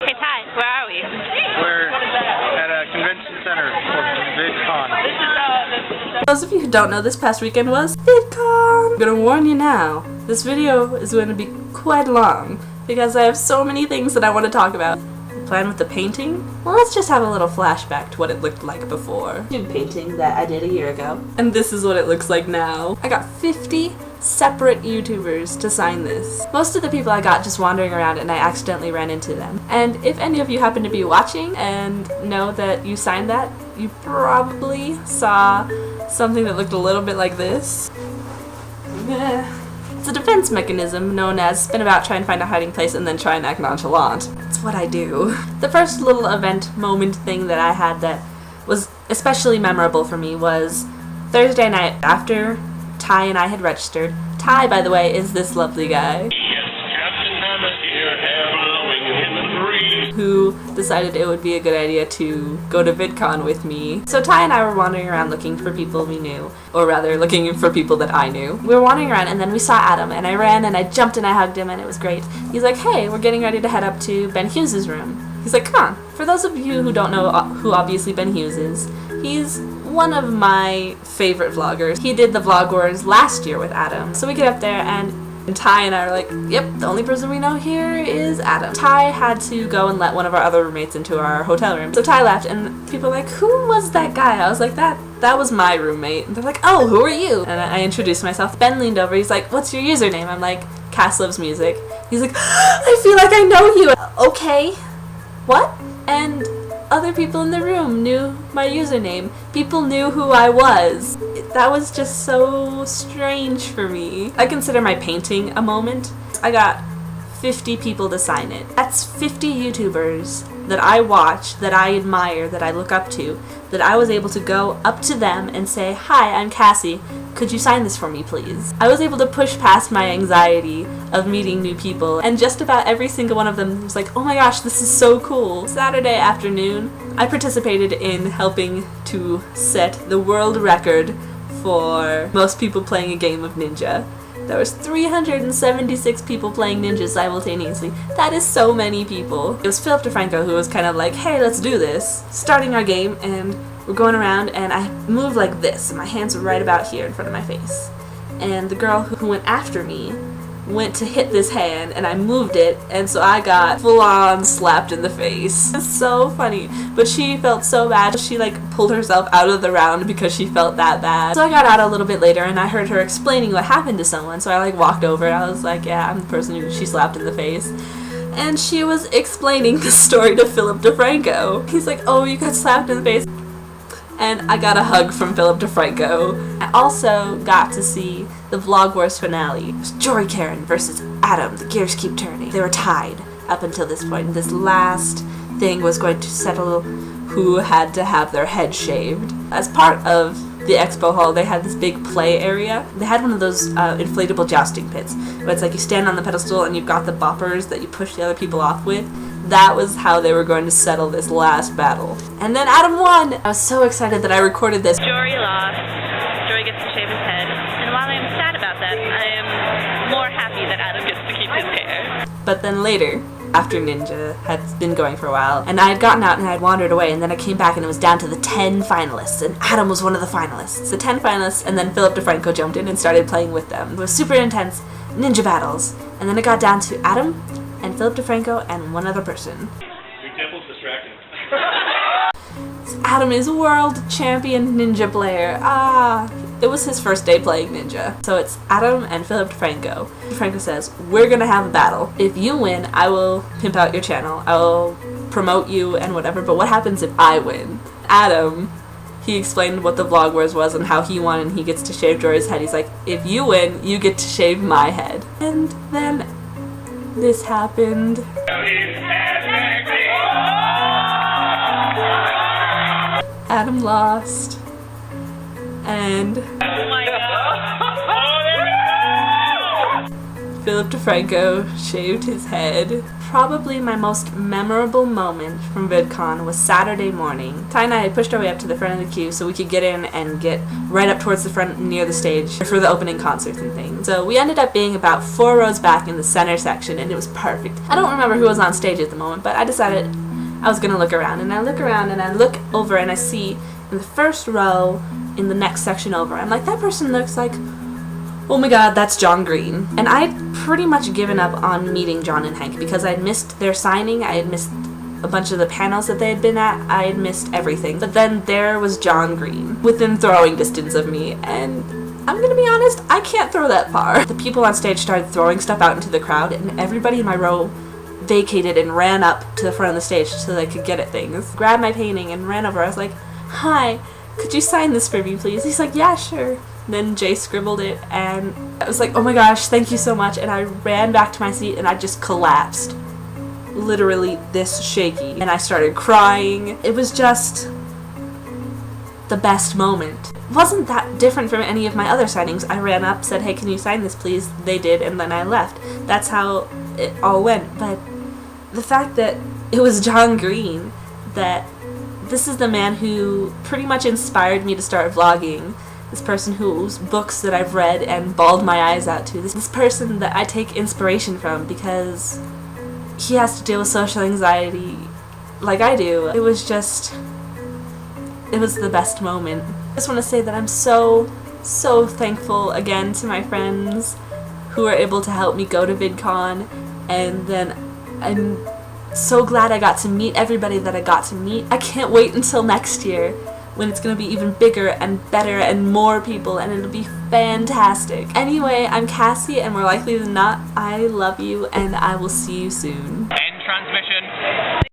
Hey Ty, where are we? We're at a convention center for Vidcon. For those of you who don't know, this past weekend was Vidcon! I'm gonna warn you now, this video is going to be quite long because I have so many things that I want to talk about. Plan with the painting? Well, let's just have a little flashback to what it looked like before. Painting that I did a year ago. And this is what it looks like now. I got 50 separate YouTubers to sign this. Most of the people I got just wandering around and I accidentally ran into them. And if any of you happen to be watching and know that you signed that, you probably saw something that looked a little bit like this. It's a defense mechanism known as spin about, try and find a hiding place, and then try and act nonchalant. It's what I do. The first little event moment thing that I had that was especially memorable for me was Thursday night after Ty and I had registered. Ty, by the way, is this lovely guy who decided it would be a good idea to go to Vidcon with me. So Ty and I were wandering around looking for people we knew, or rather looking for people that I knew. We were wandering around and then we saw Adam and I ran and I jumped and I hugged him and it was great. He's like, hey, we're getting ready to head up to Ben Hughes's room. He's like, come on. For those of you who don't know who obviously Ben Hughes is, he's one of my favorite vloggers. He did the Vlog Wars last year with Adam. So we get up there and Ty and I are like, yep, the only person we know here is Adam. Ty had to go and let one of our other roommates into our hotel room. So Ty left and people were like, who was that guy? I was like, that was my roommate. And they're like, oh, who are you? And I introduced myself. Ben leaned over, he's like, what's your username? I'm like, Cass Loves Music. He's like, I feel like I know you. Okay, what? And other people in the room knew my username. People knew who I was. That was just so strange for me. I consider my painting a moment. I got 50 people to sign it. That's 50 YouTubers that I watch, that I admire, that I look up to, that I was able to go up to them and say, hi, I'm Cassie. Could you sign this for me, please? I was able to push past my anxiety of meeting new people, and just about every single one of them was like, oh my gosh, this is so cool. Saturday afternoon, I participated in helping to set the world record for most people playing a game of Ninja. There was 376 people playing Ninja simultaneously. That is so many people. It was Philip DeFranco who was kind of like, hey, let's do this. Starting our game, and we're going around, and I move like this, and my hands are right about here in front of my face. And the girl who went after me went to hit this hand, and I moved it, and so I got full-on slapped in the face. It's so funny, but she felt so bad. She like pulled herself out of the round because she felt that bad. So I got out a little bit later, and I heard her explaining what happened to someone, so I like walked over, and I was like, yeah, I'm the person who she slapped in the face. And she was explaining the story to Philip DeFranco. He's like, oh, you got slapped in the face. And I got a hug from Philip DeFranco. I also got to see the Vlog Wars finale. It was Jory Karen versus Adam. The gears keep turning. They were tied up until this point. This last thing was going to settle who had to have their head shaved. As part of the expo hall, they had this big play area. They had one of those inflatable jousting pits, where it's like you stand on the pedestal and you've got the boppers that you push the other people off with. That was how they were going to settle this last battle. And then Adam won! I was so excited that I recorded this. Jory lost. Jory gets to shave his head. And while I'm sad about that, I am more happy that Adam gets to keep his hair. But then later, after Ninja had been going for a while, and I had gotten out and I had wandered away, and then I came back and it was down to the 10 finalists, and Adam was one of the finalists. The 10 finalists, and then Philip DeFranco jumped in and started playing with them. It was super intense ninja battles. And then it got down to Adam, and Philip DeFranco, and one other person. Your temple's distracting. Adam is world champion ninja player. It was his first day playing Ninja. So it's Adam and Philip DeFranco. DeFranco says, we're gonna have a battle. If you win, I will pimp out your channel. I will promote you and whatever, but what happens if I win? Adam, he explained what the Vlog Wars was and how he won and he gets to shave Jory's head. He's like, if you win, you get to shave my head. And then this happened. Adam lost. And Oh my god. Philip DeFranco shaved his head. Probably my most memorable moment from VidCon was Saturday morning. Ty and I had pushed our way up to the front of the queue so we could get in and get right up towards the front near the stage for the opening concerts and things. So we ended up being about 4 rows back in the center section, and it was perfect. I don't remember who was on stage at the moment, but I decided I was gonna look around, and I look around and I look over and I see in the first row in the next section over, I'm like, that person looks like, oh my god, that's John Green. And I'd pretty much given up on meeting John and Hank because I'd missed their signing, I had missed a bunch of the panels that they had been at, I had missed everything. But then there was John Green within throwing distance of me, and I'm gonna be honest, I can't throw that far. The people on stage started throwing stuff out into the crowd, and everybody in my row vacated and ran up to the front of the stage so they could get at things. Grabbed my painting and ran over. I was like, hi, could you sign this for me, please? He's like, yeah, sure. Then Jay scribbled it, and I was like, oh my gosh, thank you so much. And I ran back to my seat, and I just collapsed. Literally this shaky. And I started crying. It was just the best moment. It wasn't that different from any of my other signings. I ran up, said, hey, can you sign this, please? They did, and then I left. That's how it all went. But the fact that it was John Green, that this is the man who pretty much inspired me to start vlogging, this person whose books that I've read and bawled my eyes out to, this person that I take inspiration from because he has to deal with social anxiety like I do. It was the best moment. I just want to say that I'm so thankful again to my friends who were able to help me go to VidCon, and then I'm so glad I got to meet everybody that I got to meet. I can't wait until next year when it's going to be even bigger and better and more people, and it'll be fantastic. Anyway, I'm Cassie, and more likely than not, I love you, and I will see you soon.